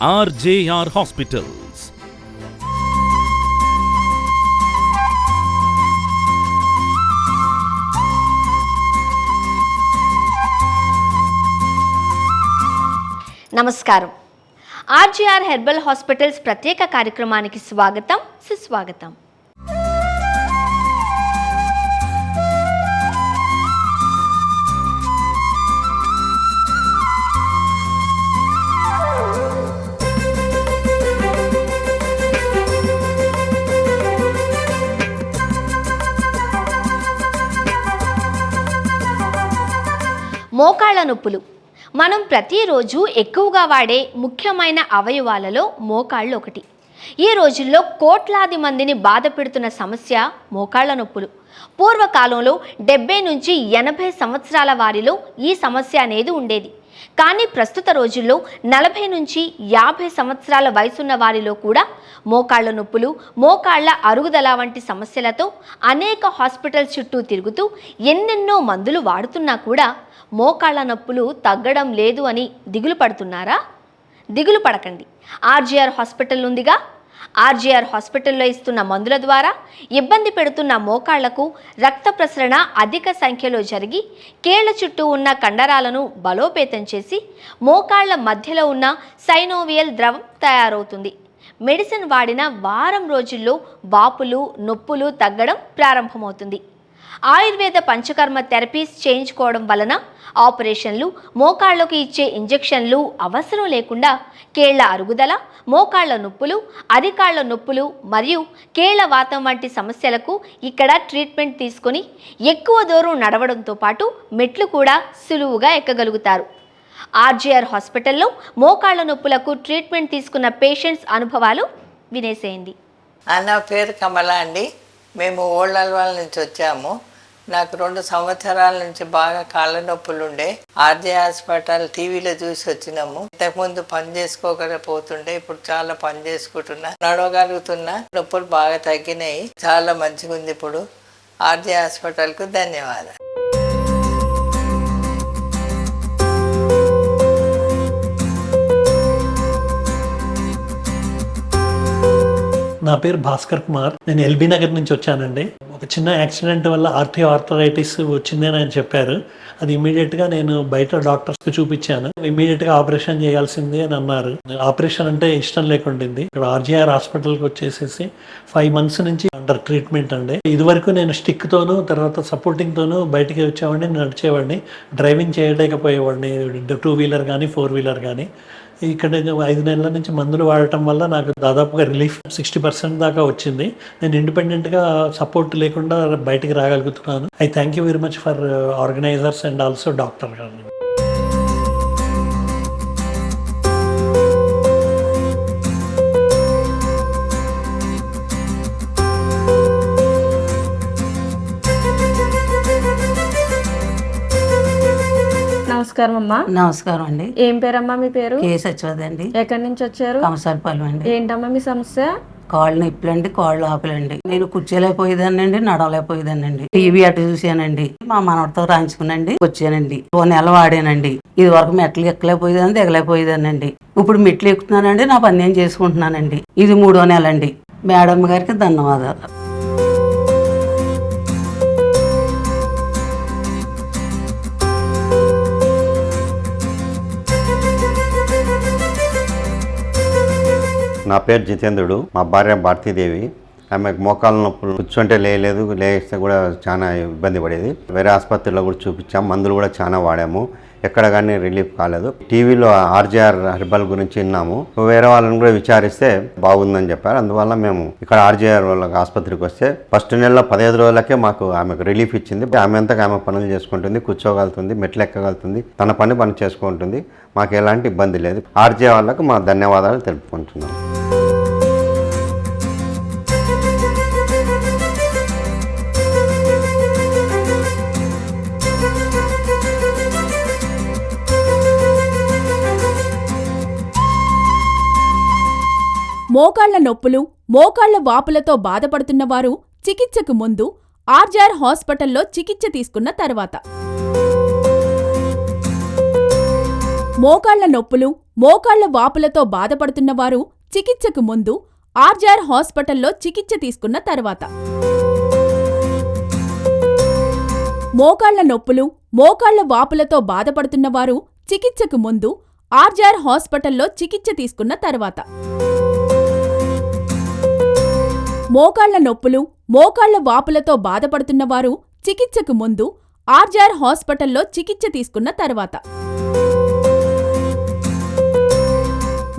RJR Hospitals. నమస్కారం. RJR herbal hospitals ప్రత్యేక కార్యక్రమానికి స్వాగతం, సుస్వాగతం. మోకాళ్ళ నొప్పులు మనం ప్రతిరోజు ఎక్కువగా వాడే ముఖ్యమైన అవయవాలలో మోకాళ్ళు ఒకటి. ఈ రోజుల్లో కోట్లాది మందిని బాధ పెడుతున్న సమస్య మోకాళ్ళ నొప్పులు. పూర్వకాలంలో 70 నుంచి 80 సంవత్సరాల వారిలో ఈ సమస్య అనేది ఉండేది. కానీ ప్రస్తుత రోజుల్లో 40 నుంచి 50 సంవత్సరాల వయసున్న వారిలో కూడా మోకాళ్ళ నొప్పులు, మోకాళ్ళ అరుగుదల వంటి సమస్యలతో అనేక హాస్పిటల్స్ చుట్టూ తిరుగుతూ ఎన్నెన్నో మందులు వాడుతున్నా కూడా మోకాళ్ళ నొప్పులు తగ్గడం లేదు అని దిగులు పడుతున్నారా? దిగులు పడకండి. RJR హాస్పిటల్ ఉందిగా. RJR హాస్పిటల్లో ఇస్తున్న మందుల ద్వారా ఇబ్బంది పెడుతున్న మోకాళ్లకు రక్త ప్రసరణ అధిక సంఖ్యలో జరిగి కేళ్ల చుట్టూ ఉన్న కండరాలను బలోపేతం చేసి మోకాళ్ల మధ్యలో ఉన్న సైనోవియల్ ద్రవం తయారవుతుంది. మెడిసిన్ వాడిన వారం రోజుల్లో వాపులు, నొప్పులు తగ్గడం ప్రారంభమవుతుంది. ఆయుర్వేద పంచకర్మ థెరపీస్ చేయించుకోవడం వలన ఆపరేషన్లు, మోకాళ్లకు ఇచ్చే ఇంజెక్షన్లు అవసరం లేకుండా కేళ్ల అరుగుదల, మోకాళ్ల నొప్పులు, అరికాళ్ల నొప్పులు మరియు కేళ్ల వాతం వంటి సమస్యలకు ఇక్కడ ట్రీట్మెంట్ తీసుకొని ఎక్కువ దూరం నడవడంతో పాటు మెట్లు కూడా సులువుగా ఎక్కగలుగుతారు. RJR హాస్పిటల్లో మోకాళ్ల నొప్పులకు ట్రీట్మెంట్ తీసుకున్న పేషెంట్స్ అనుభవాలు వినేసేయండి. నా పేరు కమల అండి. మేము ఓళ్ళల్వాల నుంచి వచ్చాము. నాకు 2 సంవత్సరాల నుంచి బాగా కాళ్ళ నొప్పులు ఉండే. RJ హాస్పిటల్ టీవీలో చూసి వచ్చినాము. ఇంతకుముందు పని చేసుకోకపోతుండే, ఇప్పుడు చాలా పని చేసుకుంటున్నా, నడవగలుగుతున్నా, నొప్పులు బాగా తగ్గినాయి. చాలా మంచిగా ఉంది ఇప్పుడు. RJ హాస్పిటల్కు ధన్యవాదాలు. నా పేరు భాస్కర్ కుమార్. నేను ఎల్బీ నగర్ నుంచి వచ్చానండి. ఒక చిన్న యాక్సిడెంట్ వల్ల ఆర్థరైటిస్ వచ్చిందని ఆయన చెప్పారు. అది ఇమీడియట్గా నేను బయట డాక్టర్స్కి చూపించాను. ఇమీడియట్గా ఆపరేషన్ చేయాల్సింది అని అన్నారు. ఆపరేషన్ అంటే ఇష్టం లేకుండింది. ఇక్కడ RJR హాస్పిటల్కి వచ్చేసేసి 5 months నుంచి అండర్ ట్రీట్మెంట్ అండి. ఇదివరకు నేను స్టిక్తోనూ తర్వాత సపోర్టింగ్తోనూ బయటికి వచ్చేవాడిని, నడిచేవాడిని, డ్రైవింగ్ చేయలేకపోయేవాడిని, 2 వీలర్ కానీ 4 వీలర్ కానీ. ఇక్కడ 5 నెలల నుంచి మందులు వాడటం వల్ల నాకు దాదాపుగా రిలీఫ్ 60% దాకా వచ్చింది. నేను ఇండిపెండెంట్గా సపోర్ట్ లేకుండా బయటికి రాగలుగుతున్నాను. I thank you very much for organisers and also doctor గారు. నమస్కారం అమ్మా. నమస్కారం అండి. ఏం పేరమ్మా మీ పేరు? కే సచివతి అండి. ఎక్కడి నుంచి వచ్చారు? కంసాలపాలెం అండి. ఏంటమ్మా మీ సమస్య? కాళ్ళు నొప్పులండి, కాళ్ళు ఆపలండి. నేను కూర్చోలేకపోయేదానండి, నడవలేకపోయేదానండి. టీవీ అటు చూసానండి. మా మనవడితో రాయించుకునండి వచ్చానండి. 2 నెలలు వాడానండి. ఇది వరకు మెట్లు ఎక్కలేకపోయేదాన్ని, దిగలేకపోయేదానండి. ఇప్పుడు మెట్లు ఎక్కుతున్నానండి, నా పని నేను చేసుకుంటున్నానండి. ఇది 3వ నెల అండి. మేడం గారికి ధన్యవాదాలు. నా పేరు జితేంద్రుడు. మా భార్య భారతీదేవి. ఆమెకు మోకాళ్ళ నొప్పులు, కూర్చుంటే లేలేదు, లేస్తే కూడా చాలా ఇబ్బంది పడేది. వేరే ఆసుపత్రిలో కూడా చూపించాము, మందులు కూడా చాలా వాడాము, ఎక్కడ కానీ రిలీఫ్ కాలేదు. టీవీలో RJR హెర్బల్ గురించి విన్నాము. వేరే వాళ్ళని కూడా విచారిస్తే బాగుందని చెప్పారు. అందువల్ల మేము ఇక్కడ RJR వాళ్ళకి ఆసుపత్రికి వస్తే ఫస్ట్ నెలలో 15 రోజులకే ఆమెకు రిలీఫ్ ఇచ్చింది. ఆమె అంతగా ఆమె పనులు చేసుకుంటుంది, కూర్చోగలుగుతుంది, మెట్లు ఎక్కగలుగుతుంది, తన పని చేసుకుంటుంది. మాకు ఎలాంటి ఇబ్బంది లేదు. RJR వాళ్ళకు మా ధన్యవాదాలు తెలుపుకుంటున్నాం. మోకాళ్ల నొప్పులు, మోకాళ్ల వాపులతో బాధపడుతున్నవారు చికిత్సకు ముందు RJR హాస్పిటల్లో చికిత్స తీసుకున్న తర్వాత మోకాళ్ల నొప్పులు, మోకాళ్ల వాపులతో బాధపడుతున్నవారు చికిత్సకు ముందు ఆర్జీఆర్ హాస్పిటల్లో చికిత్స తీసుకున్న తర్వాత. మోకాళ్ల నొప్పులు, మోకాళ్ల వాపులతో బాధపడుతున్నవారు చికిత్సకు ముందు ఆర్జీఆర్ హాస్పిటల్లో చికిత్స తీసుకున్న తర్వాత. మోకాళ్ల నొప్పులు, మోకాళ్ల వాపులతో బాధపడుతున్నవారు చికిత్సకు ముందు ఆర్జీఆర్ హాస్పిటల్లో చికిత్స తీసుకున్న తర్వాత.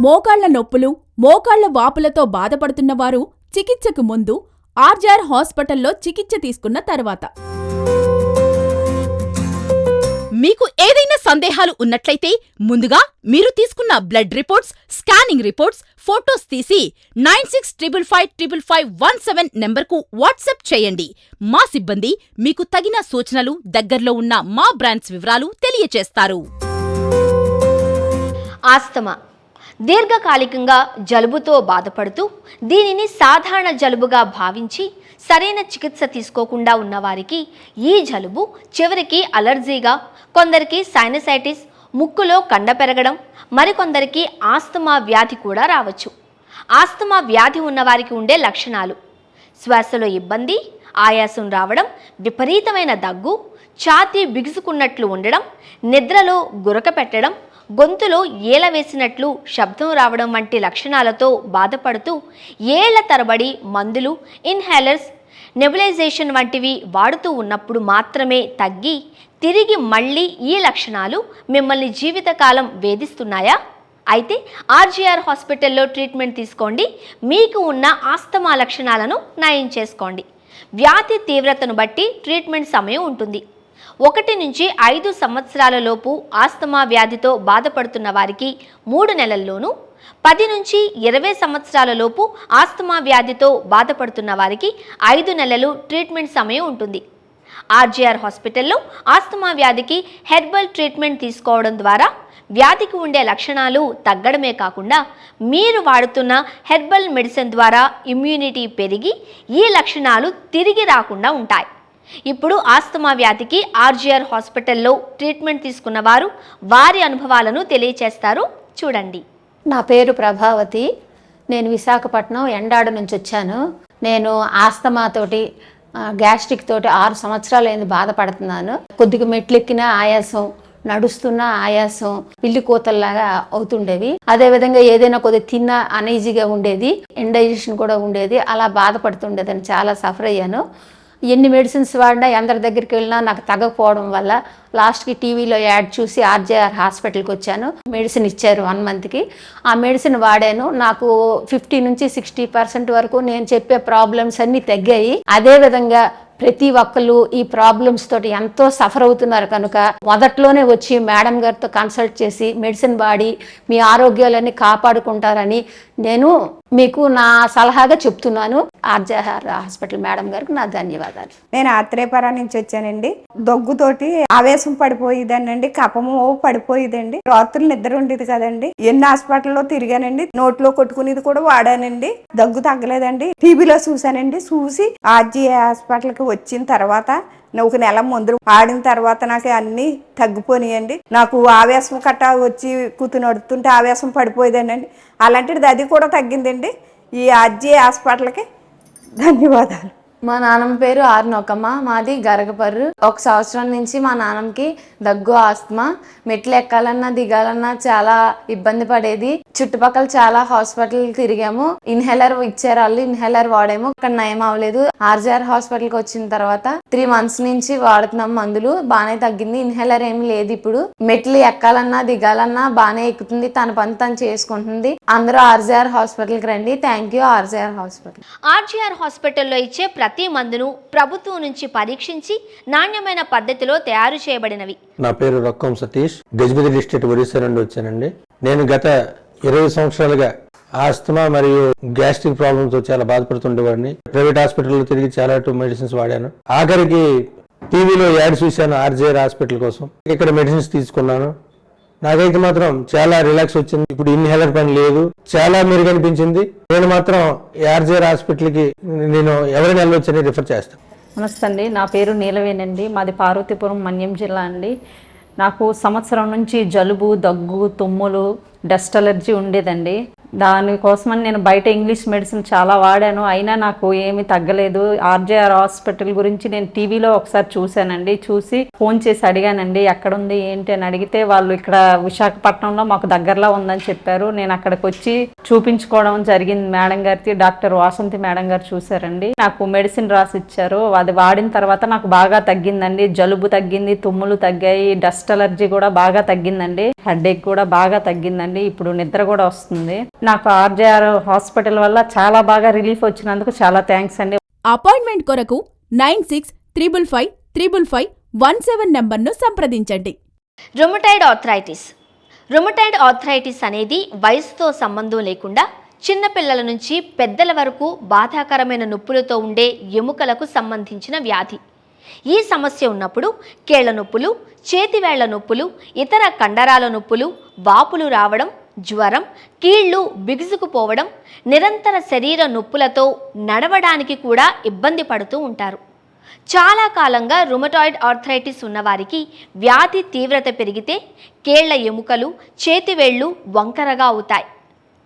మోకాళ్ల నొప్పులు, మోకాళ్ల వాపులతో బాధపడుతున్నవారు చికిత్సకు ముందు ఆర్జీఆర్ హాస్పిటల్లో చికిత్స తీసుకున్న తర్వాత. మీకు ఏదైనా సందేహాలు ఉన్నట్లయితే ముందుగా మీరు తీసుకున్న blood reports, scanning reports, photos తీసి 96555517 నెంబర్కు వాట్సాప్ చేయండి. మా సిబ్బంది మీకు తగిన సూచనలు, దగ్గర్లో ఉన్న మా బ్రాంచ్ వివరాలు తెలియచేస్తారు. ఆస్తమా దీర్ఘకాలికంగా జలుబుతో బాధపడుతూ దీనిని సాధారణ జలుబుగా భావించి సరైన చికిత్స తీసుకోకుండా ఉన్నవారికి ఈ జలుబు చివరికి అలర్జీగా, కొందరికి సైనసైటిస్, ముక్కులో కండ పెరగడం, మరికొందరికి ఆస్తమా వ్యాధి కూడా రావచ్చు. ఆస్తమా వ్యాధి ఉన్నవారికి ఉండే లక్షణాలు: శ్వాసలో ఇబ్బంది, ఆయాసం రావడం, విపరీతమైన దగ్గు, ఛాతీ బిగుసుకున్నట్లు ఉండడం, నిద్రలో గురక పెట్టడం, గొంతులో ఏల వేసినట్లు శబ్దం రావడం వంటి లక్షణాలతో బాధపడుతూ ఏళ్ల తరబడి మందులు, ఇన్హేలర్స్, నెబులైజేషన్ వంటివి వాడుతూ ఉన్నప్పుడు మాత్రమే తగ్గి తిరిగి మళ్ళీ ఈ లక్షణాలు మిమ్మల్ని జీవితకాలం వేధిస్తున్నాయా? అయితే ఆర్జీఆర్ హాస్పిటల్లో ట్రీట్మెంట్ తీసుకోండి. మీకు ఉన్న ఆస్తమా లక్షణాలను నయం చేసుకోండి. వ్యాధి తీవ్రతను బట్టి ట్రీట్మెంట్ సమయం ఉంటుంది. 1 నుంచి 5 సంవత్సరాల లోపు ఆస్తమా వ్యాధితో బాధపడుతున్న వారికి 3 నెలల్లోనూ, 10 నుంచి 20 సంవత్సరాల లోపు ఆస్తమా వ్యాధితో బాధపడుతున్న వారికి 5 నెలలు ట్రీట్మెంట్ సమయం ఉంటుంది. ఆర్జీఆర్ హాస్పిటల్లో ఆస్తమా వ్యాధికి హెర్బల్ ట్రీట్మెంట్ తీసుకోవడం ద్వారా వ్యాధికి ఉండే లక్షణాలు తగ్గడమే కాకుండా మీరు వాడుతున్న హెర్బల్ మెడిసిన్ ద్వారా ఇమ్యూనిటీ పెరిగి ఈ లక్షణాలు తిరిగి రాకుండా ఉంటాయి. ఇప్పుడు ఆస్తమా వ్యాధికి ఆర్జీఆర్ హాస్పిటల్లో ట్రీట్మెంట్ తీసుకున్న వారు వారి అనుభవాలను తెలియచేస్తారు. చూడండి. నా పేరు ప్రభావతి. నేను విశాఖపట్నం ఎండాడ నుంచి వచ్చాను. నేను ఆస్తమాతోటి, గ్యాస్ట్రిక్ తోటి 6 సంవత్సరాలైంది బాధపడుతున్నాను. కొద్దిగా మెట్లెక్కిన ఆయాసం, నడుస్తున్న ఆయాసం, పిల్లి కూతల్లాగా అవుతుండేవి. అదేవిధంగా ఏదైనా కొద్దిగా తిన్న అనీజీగా ఉండేది, ఇండైజెషన్ కూడా ఉండేది. అలా బాధపడుతుండేదని చాలా సఫర్ అయ్యాను. ఎన్ని మెడిసిన్స్ వాడినా, అందరి దగ్గరికి వెళ్ళినా నాకు తగ్గకపోవడం వల్ల లాస్ట్కి టీవీలో యాడ్ చూసి ఆర్జీఆర్ హాస్పిటల్కి వచ్చాను. మెడిసిన్ ఇచ్చారు 1 మంత్కి. ఆ మెడిసిన్ వాడాను. నాకు 50 నుంచి 60% వరకు నేను చెప్పే ప్రాబ్లమ్స్ అన్నీ తగ్గాయి. అదేవిధంగా ప్రతి ఒక్కళ్ళు ఈ ప్రాబ్లమ్స్ తోటి ఎంతో సఫర్ అవుతున్నారు కనుక మొదట్లోనే వచ్చి మేడం గారితో కన్సల్ట్ చేసి మెడిసిన్ వాడి మీ ఆరోగ్యాలన్నీ కాపాడుకుంటారని నేను మీకు నా సలహాగా చెప్తున్నాను. ఆర్జీఆర్ హాస్పిటల్ మేడం గారికి నా ధన్యవాదాలు. నేను ఆత్రేయపురం నుంచి వచ్చానండి. దగ్గుతోటి ఆవేశం పడిపోయేదానండి, కపము పడిపోయేదండి, రాత్రులు నిద్ర ఉండేది కదండి. ఎన్ని హాస్పిటల్లో తిరిగానండి, నోట్లో కొట్టుకునేది కూడా వాడానండి, దగ్గు తగ్గలేదండి. టీవీలో చూసానండి. చూసి ఆర్జీఆర్ హాస్పిటల్కి వచ్చిన తర్వాత 1 నెల ముందు ఆడిన తర్వాత నాకు అన్నీ తగ్గిపోయాయండి. నాకు ఆవేశం కట్ట వచ్చి నడుతుంటే ఆవేశం పడిపోయేదండి. అలాంటిది అది కూడా తగ్గిందండి. ఈ ఆర్జీఆర్ హాస్పిటల్కి ధన్యవాదాలు. మా నాన్నమ్మ పేరు ఆర్నోకమ్మ. మాది గరగపర్రు. 1 సంవత్సరం నుంచి మా నాన్నమ్మకి దగ్గు, ఆస్తమా, మెట్లు ఎక్కాలన్నా దిగాలన్నా చాలా ఇబ్బంది పడేది. చుట్టుపక్కల చాలా హాస్పిటల్ తిరిగాము. ఇన్హేలర్ ఇచ్చారు వాళ్ళు, ఇన్హేలర్ వాడాము. ఇక్కడ నయం అవ్వలేదు. ఆర్జీఆర్ హాస్పిటల్కి వచ్చిన తర్వాత 3 మంత్స్ నుంచి వాడుతున్నాం మందులు. బాగానే తగ్గింది. ఇన్హేలర్ ఏమి లేదు. ఇప్పుడు మెట్లు ఎక్కాలన్నా దిగాలన్నా బాగానే ఎక్కుతుంది. తన పని తను చేసుకుంటుంది. అందరూ ఆర్జీఆర్ హాస్పిటల్కి రండి. Thank you RGR hospital. RGR హాస్పిటల్లో ఇచ్చే ప్రతి మందును ప్రభుత్వం నుంచి పరీక్షించి నాణ్యమైన పద్ధతిలో తయారు చేయబడినవి. నా పేరు రొక్కం సతీష్. గజపతి డిస్ట్రిక్ట్ ఒరిస్సా నుండి వచ్చానండి. నేను గత 20 సంవత్సరాలుగా ఆస్తమా మరియు గ్యాస్ట్రిక్ ప్రాబ్లమ్స్ తో చాలా బాధపడుతుండేవాడిని. ప్రైవేట్ హాస్పిటల్లో తిరిగి చాలా మెడిసిన్స్ వాడాను. ఆఖరికి టీవీలో యాడ్ చూశాను ఆర్జీఆర్ హాస్పిటల్ కోసం. ఇక్కడ మెడిసిన్స్ తీసుకున్నాను. నాకైతే మాత్రం చాలా రిలాక్స్ వచ్చింది. ఇప్పుడు ఇన్హేలర్ పని లేదు, చాలా మెరుగనిపించింది. నేను మాత్రం ఆర్జీఆర్ హాస్పిటల్కి నేను ఎవరిని వెళ్ళొచ్చని రిఫర్ చేస్తాను. నమస్తే అండి. నా పేరు నీలవేనండి. మాది పార్వతీపురం, మన్యం జిల్లా అండి. నాకు సంవత్సరం నుంచి జలుబు, దగ్గు, తుమ్ములు, డస్ట్ అలర్జీ ఉండేదండి. దానికోసమని నేను బయట ఇంగ్లీష్ మెడిసిన్ చాలా వాడాను, అయినా నాకు ఏమీ తగ్గలేదు. ఆర్జేఆర్ హాస్పిటల్ గురించి నేను టీవీలో ఒకసారి చూశానండి. చూసి ఫోన్ చేసి అడిగానండి ఎక్కడుంది ఏంటి అని. అడిగితే వాళ్ళు ఇక్కడ విశాఖపట్నంలో మాకు దగ్గరలో ఉందని చెప్పారు. నేను అక్కడికి వచ్చి చూపించుకోవడం జరిగింది. మేడం గారికి, డాక్టర్ వాసంతి మేడం గారు చూశారండి. నాకు మెడిసిన్ రాసి ఇచ్చారు. అది వాడిన తర్వాత నాకు బాగా తగ్గిందండి. జలుబు తగ్గింది, తుమ్ములు తగ్గాయి, డస్ట్ అలర్జీ కూడా బాగా తగ్గిందండి, హెడేక్ కూడా బాగా తగ్గిందండి. ఇప్పుడు నిద్ర కూడా వస్తుంది. నాకు ఆర్జేఆర్ హాస్పిటల్ వల్ల చాలా బాగా రిలీఫ్ వచ్చినందుకు చాలా థ్యాంక్స్ అండి. అపాయింట్మెంట్ కొరకు 96555517 నంబర్ను సంప్రదించండి. Rheumatoid arthritis. రుమటాయిడ్ ఆర్థరైటిస్ అనేది వయసుతో సంబంధం లేకుండా చిన్నపిల్లల నుంచి పెద్దల వరకు బాధాకరమైన నొప్పులతో ఉండే ఎముకలకు సంబంధించిన వ్యాధి. ఈ సమస్య ఉన్నప్పుడు కీళ్ల నొప్పులు, చేతివేళ్ల నొప్పులు, ఇతర కండరాల నొప్పులు, వాపులు రావడం, జ్వరం, కీళ్లు బిగుసుకుపోవడం, నిరంతర శరీర నొప్పులతో నడవడానికి కూడా ఇబ్బంది పడుతూ ఉంటారు. చాలా కాలంగా రుమటాయిడ్ ఆర్థరైటిస్ ఉన్నవారికి వ్యాధి తీవ్రత పెరిగితే కీళ్ల ఎముకలు, చేతివేళ్లు వంకరగా అవుతాయి.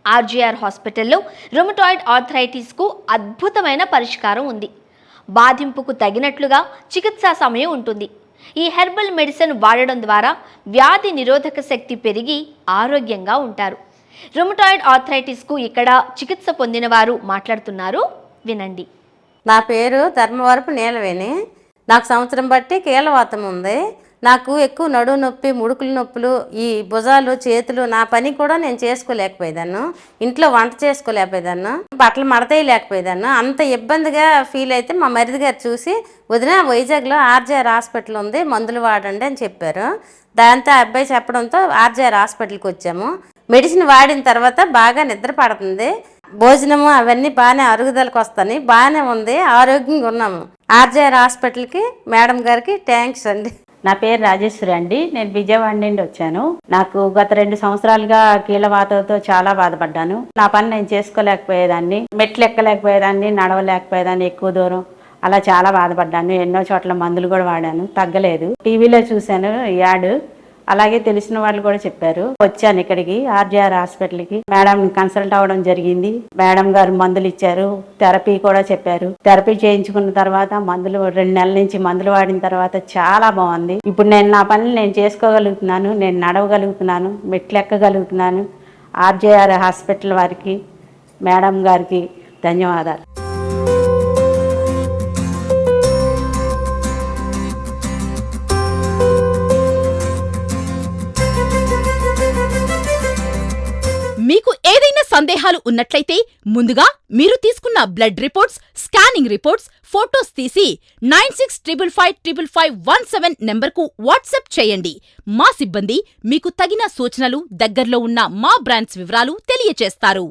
ఆర్జీఆర్ హాస్పిటల్లో రుమటాయిడ్ ఆర్థరైటిస్కు అద్భుతమైన పరిష్కారం ఉంది. బాధింపుకు తగినట్లుగా చికిత్సా సమయం ఉంటుంది. ఈ హెర్బల్ మెడిసిన్ వాడడం ద్వారా వ్యాధి నిరోధక శక్తి పెరిగి ఆరోగ్యంగా ఉంటారు. రుమటాయిడ్ ఆర్థరైటిస్కు ఇక్కడ చికిత్స పొందిన వారు మాట్లాడుతున్నారు, వినండి. నా పేరు ధర్మవరపు నీలవేణి. నాకు సంవత్సరం బట్టి కీళ్ళవాతం ఉంది. నాకు ఎక్కువ నడుము నొప్పి, ముడుకుల నొప్పులు, ఈ భుజాలు, చేతులు, నా పని కూడా నేను చేసుకోలేకపోయేదాన్ని. ఇంట్లో వంట చేసుకోలేకపోయేదాన్ని, బట్టలు మడతేయలేకపోయేదాన్ని. అంత ఇబ్బందిగా ఫీల్ అయితే మా మరిది గారు చూసి, వదిన వైజాగ్లో ఆర్జేఆర్ హాస్పిటల్ ఉంది, మందులు వాడండి అని చెప్పారు. దాంతో అబ్బాయి చెప్పడంతో ఆర్జేఆర్ హాస్పిటల్కి వచ్చాము. మెడిసిన్ వాడిన తర్వాత బాగా నిద్ర పడుతుంది, భోజనము అవన్నీ బాగానే అరుగుదలకు వస్తాయి, బాగానే ఉంది, ఆరోగ్యంగా ఉన్నాము. ఆర్జేఆర్ హాస్పిటల్కి మేడం గారికి థ్యాంక్స్ అండి. నా పేరు రాజేశ్వరి అండి. నేను విజయవాడ నుండి వచ్చాను. నాకు గత 2 సంవత్సరాలుగా కీళ్ళవాతంతో చాలా బాధపడ్డాను. నా పని నేను చేసుకోలేకపోయేదాన్ని, మెట్లు ఎక్కలేకపోయేదాన్ని, నడవలేకపోయేదాన్ని ఎక్కువ దూరం. అలా చాలా బాధపడ్డాను. ఎన్నో చోట్ల మందులు కూడా వాడాను, తగ్గలేదు. టీవీలో చూశాను యాడ్, అలాగే తెలిసిన వాళ్ళు కూడా చెప్పారు. వచ్చాను ఇక్కడికి ఆర్జేఆర్ హాస్పిటల్కి. మేడం కన్సల్ట్ అవ్వడం జరిగింది. మేడం గారు మందులు ఇచ్చారు, థెరపీ కూడా చెప్పారు. థెరపీ చేయించుకున్న తర్వాత మందులు 2 నెలల నుంచి మందులు వాడిన తర్వాత చాలా బాగుంది. ఇప్పుడు నేను నా పనులు నేను చేసుకోగలుగుతున్నాను, నేను నడవగలుగుతున్నాను, మెట్లు ఎక్కగలుగుతున్నాను. ఆర్జేఆర్ హాస్పిటల్ వారికి, మేడం గారికి ధన్యవాదాలు. మీకు ఏదైనా సందేహాలు ఉన్నట్లయితే ముందుగా మీరు తీసుకున్న blood reports, scanning reports, photos తీసి 96555517 నెంబర్కు వాట్సాప్ చేయండి. మా సిబ్బంది మీకు తగిన సూచనలు, దగ్గర్లో ఉన్న మా బ్రాంచ్ వివరాలు తెలియచేస్తారు.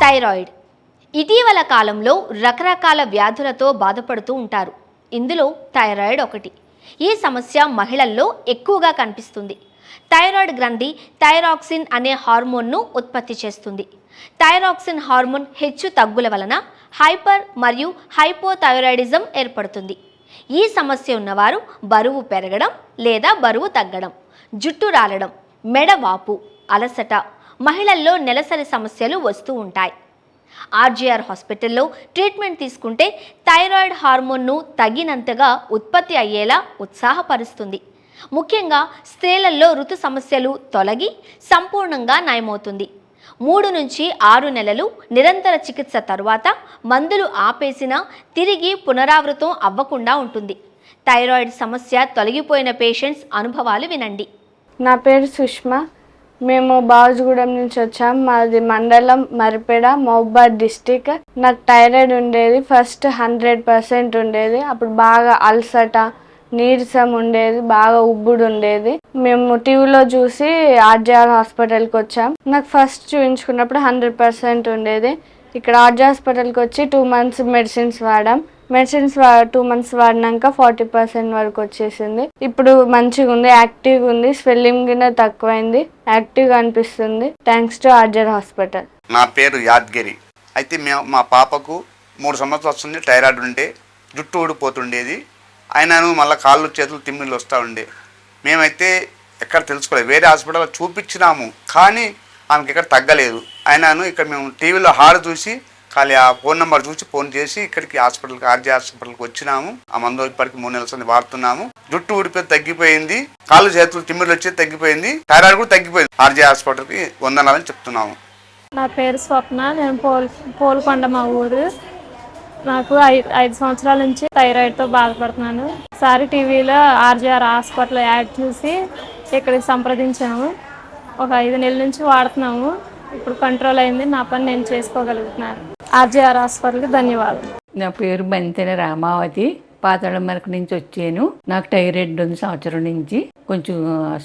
థైరాయిడ్. ఇటీవల కాలంలో రకరకాల వ్యాధులతో బాధపడుతూ ఉంటారు. ఇందులో థైరాయిడ్ ఒకటి. ఈ సమస్య మహిళల్లో ఎక్కువగా కనిపిస్తుంది. థైరాయిడ్ గ్రంథి థైరాక్సిన్ అనే హార్మోన్ను ఉత్పత్తి చేస్తుంది. థైరాక్సిన్ హార్మోన్ హెచ్చు తగ్గుల వలన హైపర్ మరియు హైపోథైరాయిడిజం ఏర్పడుతుంది. ఈ సమస్య ఉన్నవారు బరువు పెరగడం లేదా బరువు తగ్గడం, జుట్టు రాలడం, మెడ వాపు, అలసట, మహిళల్లో నెలసరి సమస్యలు వస్తూ ఉంటాయి. ఆర్జీఆర్ హాస్పిటల్లో ట్రీట్మెంట్ తీసుకుంటే థైరాయిడ్ హార్మోన్ను తగినంతగా ఉత్పత్తి అయ్యేలా ఉత్సాహపరుస్తుంది. ముఖ్యంగా స్త్రీలలో ఋతు సమస్యలు తొలగి సంపూర్ణంగా నయమవుతుంది. 3 నుంచి 6 నెలలు నిరంతర చికిత్స తరువాత మందులు ఆపేసినా తిరిగి పునరావృతం అవ్వకుండా ఉంటుంది. థైరాయిడ్ సమస్య తొలగిపోయిన పేషెంట్స్ అనుభవాలు వినండి. నా పేరు సుష్మా. మేము బావుజగూడెం నుంచి వచ్చాం. మాది మండలం మరిపేడ, మహబూబాద్ డిస్టిక్. నాకు థైరాయిడ్ ఉండేది. ఫస్ట్ 100% ఉండేది. అప్పుడు బాగా అలసట, నీరసం ఉండేది, బాగా ఉబ్బుడు ఉండేది. మేము టీవీలో చూసి ఆర్జీఆర్ హాస్పిటల్కి వచ్చాం. నాకు ఫస్ట్ చూపించుకున్నప్పుడు 100% ఉండేది. ఇక్కడ ఆర్జే హాస్పిటల్కి వచ్చి 2 months మెడిసిన్స్ వాడాం. మెడిసిన్స్ 2 months వాడినాక 40% వరకు వచ్చేసింది. ఇప్పుడు మంచిగా ఉంది, యాక్టివ్గా ఉంది, స్వెల్లింగ్ కింద తక్కువైంది, యాక్టివ్గా అనిపిస్తుంది. Thanks to RJ hospital. నా పేరు యాద్గిరి. అయితే మా పాపకు 3 సంవత్సరాలు వస్తుంది. థైరాయిడ్ ఉండే, జుట్టు ఊడిపోతుండేది, అయినాను మళ్ళీ కాళ్ళు చేతులు తిమ్మిళ్ళు వస్తూ ఉండే. మేమైతే ఎక్కడ తెలుసుకోలేదు, వేరే హాస్పిటల్లో చూపించినాము, కానీ ఆమెకి ఎక్కడ తగ్గలేదు. అయినాను ఇక్కడ మేము టీవీలో హాడ్ చూసి ఖాళీ ఆ ఫోన్ నెంబర్ చూసి ఫోన్ చేసి ఇక్కడికి హాస్పిటల్కి ఆర్జే హాస్పిటల్కి వచ్చినాము. ఆ మందు ఇప్పటికి 3 నెలల వాడుతున్నాము. జుట్టు ఊడిపోయి తగ్గిపోయింది, కాళ్ళు చేతులు తిమ్మిళ్ళు వచ్చి తగ్గిపోయింది, థైరాయిడ్ కూడా తగ్గిపోయింది. ఆర్జే హాస్పిటల్కి వందనాలని చెప్తున్నాము. నా పేరు స్వప్న, నేను పోల్కొండ మా ఊరు. నాకు 5 సంవత్సరాల నుంచి థైరాయిడ్తో బాధపడుతున్నాను. ఒకసారి టీవీలో ఆర్జేఆర్ హాస్పిటల్ యాడ్ చూసి ఇక్కడికి సంప్రదించాము. ఒక 5 నెలల నుంచి వాడుతున్నాము. ఇప్పుడు కంట్రోల్ అయింది, నా పని నేను చేసుకోగలుగుతున్నాను. ఆర్జేఆర్ హాస్పిటల్కి ధన్యవాదాలు. నా పేరు బంతెన రామావతి, పాతాళమరకు నుంచి వచ్చాను. నాకు థైరాయిడ్ ఉంది సంవత్సరం నుంచి. కొంచెం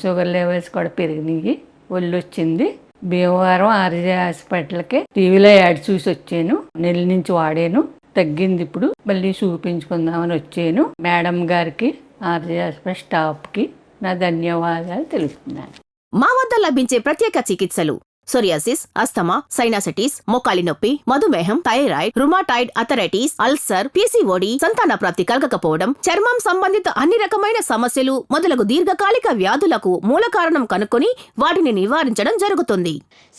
షుగర్ లెవెల్స్ కూడా పెరిగినాయి, ఒళ్ళు వచ్చింది. భీమవరం ఆర్జే హాస్పిటల్కి టీవీలో యాడ్ చూసి వచ్చాను. నెల నుంచి వాడాను, తగ్గింది. ఇప్పుడు మళ్ళీ చూపించుకుందామని వచ్చాను. మేడం గారికి, ఆర్జే హాస్పిటల్ స్టాఫ్కి నా ధన్యవాదాలు తెలుపుతున్నాను. మా వద్ద లభించే ప్రత్యేక చికిత్సలు: సోరియాసిస్, అస్తమా, సైనసైటిస్, మోకాలి నొప్పి, మధుమేహం, thyroid, rheumatoid arthritis, ulcer, PCOD, సంతాన ప్రాప్తి కలగకపోవడం, చర్మం సంబంధిత అన్ని రకమైన సమస్యలు మొదలగు దీర్ఘకాలిక వ్యాధులకు మూల కారణం కనుక్కొని వాటిని నివారించడం జరుగుతుంది.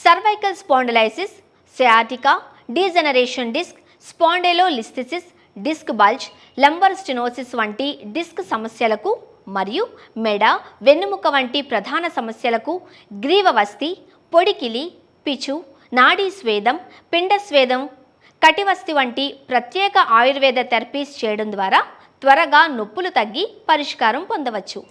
Cervical spondylosis, sciatica, degeneration disc, spondylolisthesis, disc bulge, lumbar stenosis వంటి డిస్క్ సమస్యలకు మరియు మెడ, వెన్నుముక వంటి ప్రధాన సమస్యలకు గ్రీవవస్తి, పొడికిలి, పిచు, నాడీ స్వేదం, పిండ స్వేదం, కటివస్తి వంటి ప్రత్యేక ఆయుర్వేద థెరపీస్ చేయడం ద్వారా త్వరగా నొప్పులు తగ్గి పరిష్కారం పొందవచ్చు.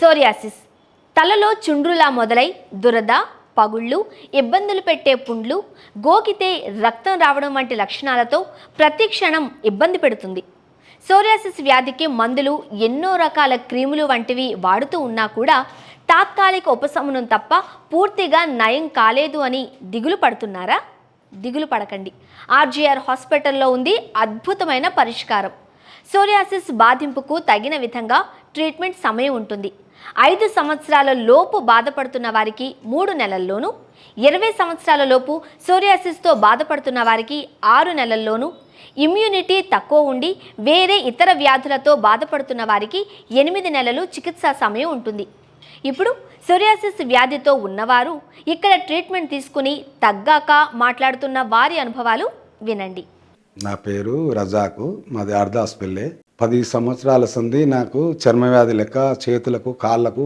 సోరియాసిస్ తలలో చుండ్రులా మొదలై దురద, పగుళ్ళు, ఇబ్బందులు పెట్టే పుండ్లు, గోకితే రక్తం రావడం వంటి లక్షణాలతో ప్రతి క్షణం ఇబ్బంది పెడుతుంది. సోరియాసిస్ వ్యాధికి మందులు, ఎన్నో రకాల క్రీములు వంటివి వాడుతూ ఉన్నా కూడా తాత్కాలిక ఉపశమనం తప్ప పూర్తిగా నయం కాలేదు అని దిగులు పడుతున్నారా? దిగులు పడకండి. ఆర్జీఆర్ హాస్పిటల్లో ఉంది అద్భుతమైన పరిష్కారం. సోరియాసిస్ బాధింపుకు తగిన విధంగా ట్రీట్మెంట్ సమయం ఉంటుంది. 5 సంవత్సరాల లోపు బాధపడుతున్న వారికి 3 నెలల్లోనూ, 20 సంవత్సరాల లోపు సోరియాసిస్తో బాధపడుతున్న వారికి 6 నెలల్లోనూ, ఇమ్యూనిటీ తక్కువ ఉండి వేరే ఇతర వ్యాధులతో బాధపడుతున్న వారికి 8 నెలలు చికిత్సా సమయం ఉంటుంది. ఇప్పుడు సోరియాసిస్ వ్యాధితో ఉన్నవారు ఇక్కడ ట్రీట్మెంట్ తీసుకుని తగ్గాక మాట్లాడుతున్న వారి అనుభవాలు వినండి. నా పేరు రజాకు, మాది అర్దాస్పల్లె. 10 సంవత్సరాల సంది నాకు చర్మవ్యాధి లెక్క చేతులకు కాళ్ళకు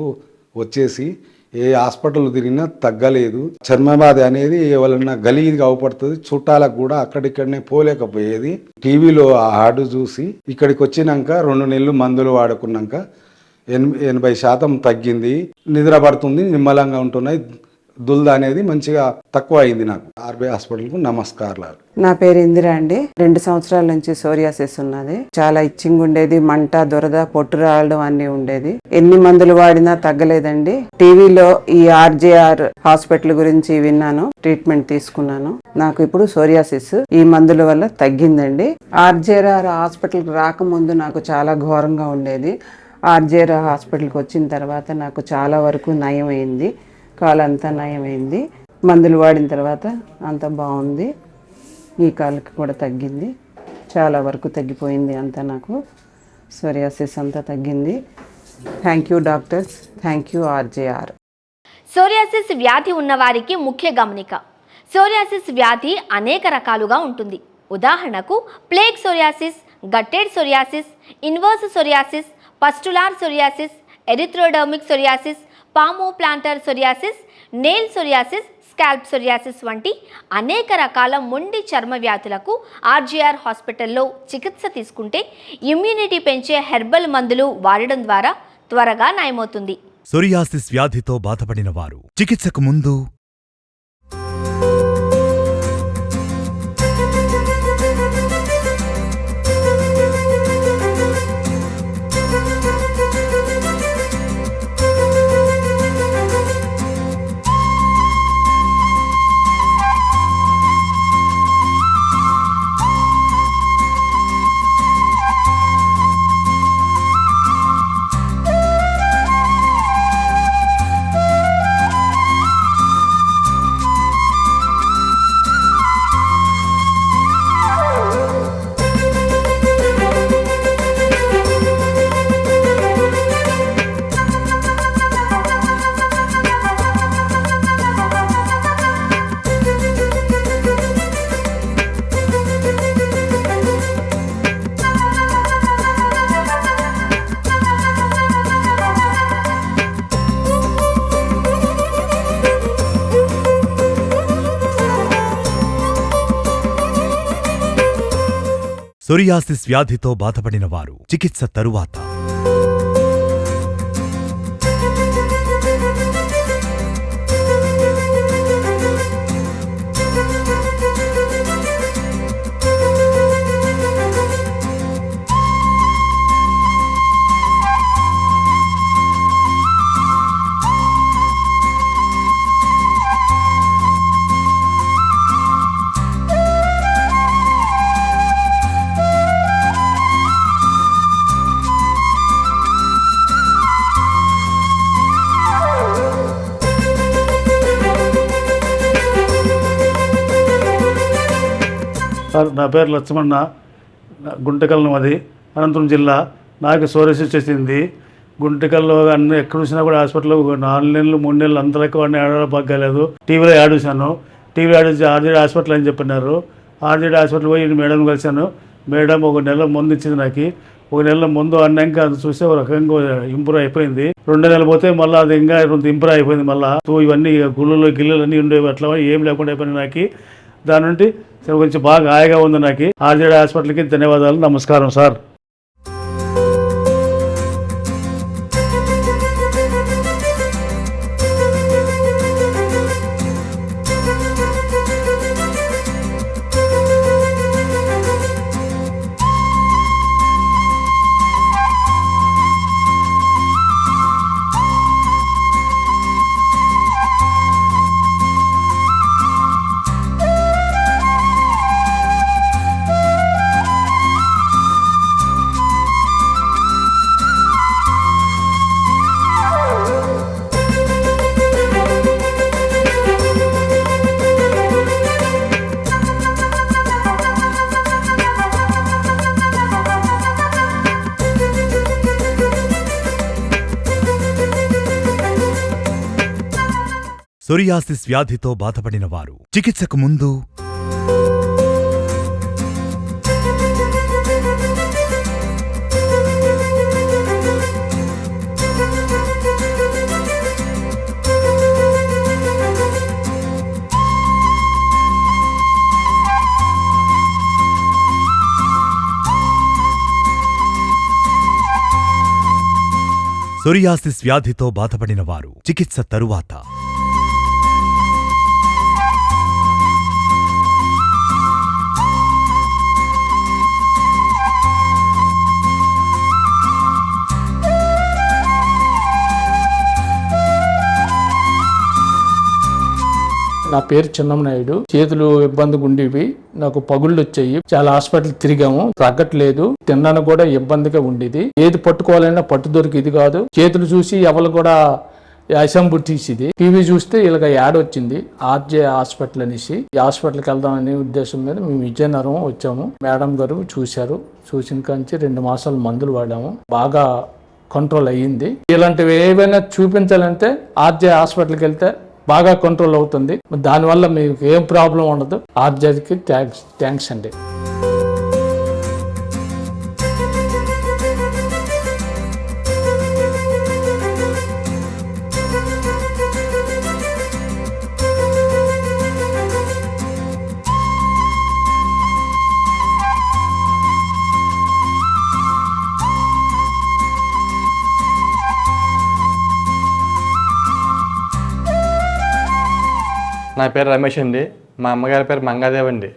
వచ్చేసి ఏ హాస్పిటల్ తిరిగినా తగ్గలేదు. చర్మవ్యాధి అనేది ఎవరన్నా గలీజ్గా అవపడుతుంది, చుట్టాలకు కూడా అక్కడిక్కడనే పోలేకపోయేది. టీవీలో ఆ హాడు చూసి ఇక్కడికి వచ్చినాక 2 నెలలు మందులు వాడుకున్నాక 80% తగ్గింది. నిద్ర పడుతుంది, నిమ్మలంగా ఉంటున్నాయి, దుల్ద అనేది మంచిగా తక్కువ అయింది. నాకు ఆర్బీ హాస్పిటల్కు నమస్కారాలు. నా పేరు ఇందిరా అండి. 2 సంవత్సరాల నుంచి సోరియాసిస్ ఉన్నది. చాలా ఇచ్చింగ్ ఉండేది, మంట, దురద, పొట్టు రావడం అన్ని ఉండేది. ఎన్ని మందులు వాడినా తగ్గలేదండి. టీవీలో ఈ ఆర్జేఆర్ హాస్పిటల్ గురించి విన్నాను, ట్రీట్మెంట్ తీసుకున్నాను. నాకు ఇప్పుడు సోరియాసిస్ ఈ మందుల వల్ల తగ్గిందండి. ఆర్జేఆర్ హాస్పిటల్కి రాకముందు నాకు చాలా ఘోరంగా ఉండేది. ఆర్జేఆర్ హాస్పిటల్కి వచ్చిన తర్వాత నాకు చాలా వరకు నయమైంది, కాలంతా నయమైంది. మందులు వాడిన తర్వాత అంత బాగుంది. ఈ కాలుకి కూడా తగ్గింది, చాలా వరకు తగ్గిపోయింది అంతా. నాకు సోరియాసిస్ అంతా తగ్గింది. Thank you doctors, thank you RJR. Psoriasis వ్యాధి ఉన్నవారికి ముఖ్య గమనిక: సోరియాసిస్ వ్యాధి అనేక రకాలుగా ఉంటుంది. ఉదాహరణకు plaque psoriasis, guttate psoriasis, inverse psoriasis, pustular psoriasis, erythrodermic psoriasis, palmo plantar psoriasis, nail psoriasis, scalp psoriasis వంటి అనేక రకాల మొండి చర్మ వ్యాధులకు ఆర్జీఆర్ హాస్పిటల్లో చికిత్స తీసుకుంటే ఇమ్యూనిటీ పెంచే హెర్బల్ మందులు వాడడం ద్వారా త్వరగా నయమవుతుంది. సోరియాసిస్ వ్యాధితో బాధపడిన వారు చికిత్సకు ముందు సోరియాసిస్ వ్యాధితో బాధపడిన వారు చికిత్స తరువాత సార్, నా పేరు లక్ష్మణ, గుంటకల్ అది అనంతపురం జిల్లా. నాకు సోరియాసిస్ వచ్చేసింది. గుంటకల్లో అన్ని ఎక్కడ చూసినా కూడా హాస్పిటల్లో 4 నెలలు 3 నెలలు అంతలకు వాడిని ఆడడం బాగాలేదు. టీవీలో యాడ్ చూశాను. టీవీలో యాడ్ చూసి ఆర్జేడీ హాస్పిటల్ అని చెప్పినారు. ఆర్జేడీ హాస్పిటల్ పోయి మేడం కలిశాను. మేడం 1 నెల ముందు ఇచ్చింది నాకు. 1 నెల ముందు అన్నాక అది చూస్తే ఒక రకంగా ఇంప్రూవ్ అయిపోయింది. 2 నెలలు పోతే మళ్ళీ అది ఇంకా ఇంప్రూవ్ అయిపోయింది. మళ్ళీ ఇవన్నీ గిల్లులు అన్నీ ఉండేవి, అట్లా ఏం లేకుండా అయిపోయింది నాకు. దాని నుండి కొంచెం బాగా హాయిగా ఉంది నాకు. ఆర్జేడీ హాస్పిటల్కి ధన్యవాదాలు. నమస్కారం సార్. సోరియాసిస్ వ్యాధితో బాధపడిన వారు చికిత్సకు ముందు సోరియాసిస్ వ్యాధితో బాధపడిన వారు చికిత్స తరువాత నా పేరు చిన్నమనాయుడు. చేతులు ఇబ్బందిగా ఉండేవి, నాకు పగుళ్ళు వచ్చాయి. చాలా హాస్పిటల్ తిరిగాము, తగ్గట్లేదు. తిన్నాను కూడా ఇబ్బందిగా ఉండేది. ఏది పట్టుకోవాలన్నా పట్టు దొరికిది కాదు. చేతులు చూసి ఎవరు కూడా అసెంబు తీసిది. టీవీ చూస్తే ఇలాగ యాడ్ వచ్చింది, ఆర్జే హాస్పిటల్ అనేసి. ఈ హాస్పిటల్కి వెళ్దామనే ఉద్దేశం మీద మేము విజయనగరం వచ్చాము. మేడం గారు చూశారు. చూసిన కాంచి 2 మాసాలు మందులు వాడాము. బాగా కంట్రోల్ అయ్యింది. ఇలాంటివి ఏవైనా చూపించాలంటే ఆర్జే హాస్పిటల్కి వెళ్తే బాగా కంట్రోల్ అవుతుంది. దానివల్ల మీకు ఏం ప్రాబ్లం ఉండదు. ఆర్జేకి థ్యాంక్స్ అండి. నా పేరు రమేష్ అండి. మా అమ్మగారి పేరు మంగాదేవి అండి.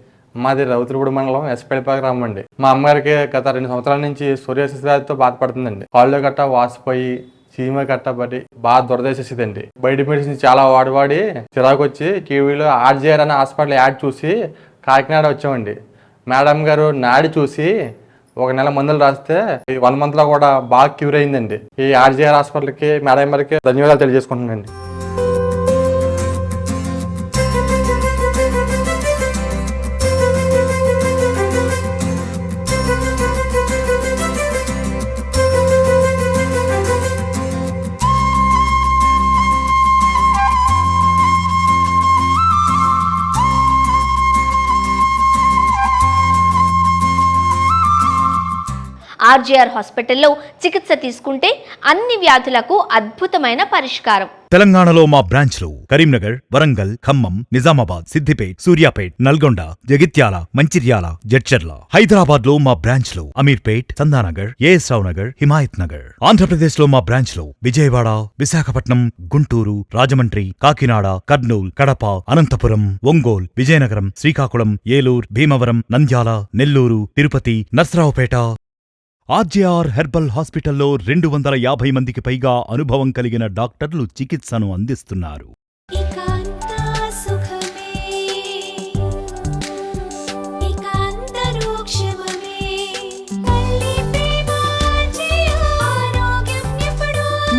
మాది రౌతులగూడ మండలం ఎస్పేడిపాక గ్రామం అండి. మా అమ్మగారికి గత 2 సంవత్సరాల నుంచి సోరియాసిస్ వ్యాధితో బాధపడుతుందండి. కాళ్ళు గట్ట వాసిపోయి చీమ కట్టబడి బాగా దురదేసేసిందండి. బయట మెడిసిన్ చాలా వాడి చిరాకు వచ్చి టీవీలో ఆర్జీఆర్ అనే హాస్పిటల్ యాడ్ చూసి కాకినాడ వచ్చామండి. మేడం గారు నాడి చూసి 1 నెల మందులు రాస్తే 1 మంత్లో కూడా బాగా క్యూర్ అయిందండి. ఈ ఆర్జీఆర్ హాస్పిటల్కి మేడం గారికి ధన్యవాదాలు తెలియజేసుకుంటున్నానండి. ఆర్జీఆర్ హాస్పిటల్లో చికిత్స తీసుకుంటే అన్ని వ్యాధులకు అద్భుతమైన పరిష్కారం. తెలంగాణలో మా బ్రాంచ్లు కరీంనగర్, వరంగల్, ఖమ్మం, నిజామాబాద్, సిద్దిపేట్, సూర్యాపేట్, నల్గొండ, జగిత్యాల, మంచిర్యాల, జడ్చర్ల. హైదరాబాద్ లో మా బ్రాంచ్లు అమీర్పేట్, చందానగర్, ఏఎస్ రావు నగర్, హిమాయత్ నగర్. ఆంధ్రప్రదేశ్ లో మా బ్రాంచ్లు విజయవాడ, విశాఖపట్నం, గుంటూరు, రాజమండ్రి, కాకినాడ, కర్నూల్, కడప, అనంతపురం, ఒంగోల్, విజయనగరం, శ్రీకాకుళం, ఏలూరు, భీమవరం, నంద్యాల, నెల్లూరు, తిరుపతి, నర్సరావుపేట. ఆర్జీఆర్ హెర్బల్ హాస్పిటల్లో 250 మందికి పైగా అనుభవం కలిగిన డాక్టర్లు చికిత్సను అందిస్తున్నారు.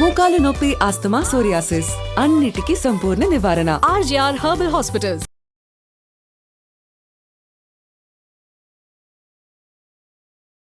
మోకాలు నొప్పి, ఆస్తమా, సోరియాసిస్ అన్నిటికీ సంపూర్ణ నివారణ. RGR herbal hospitals.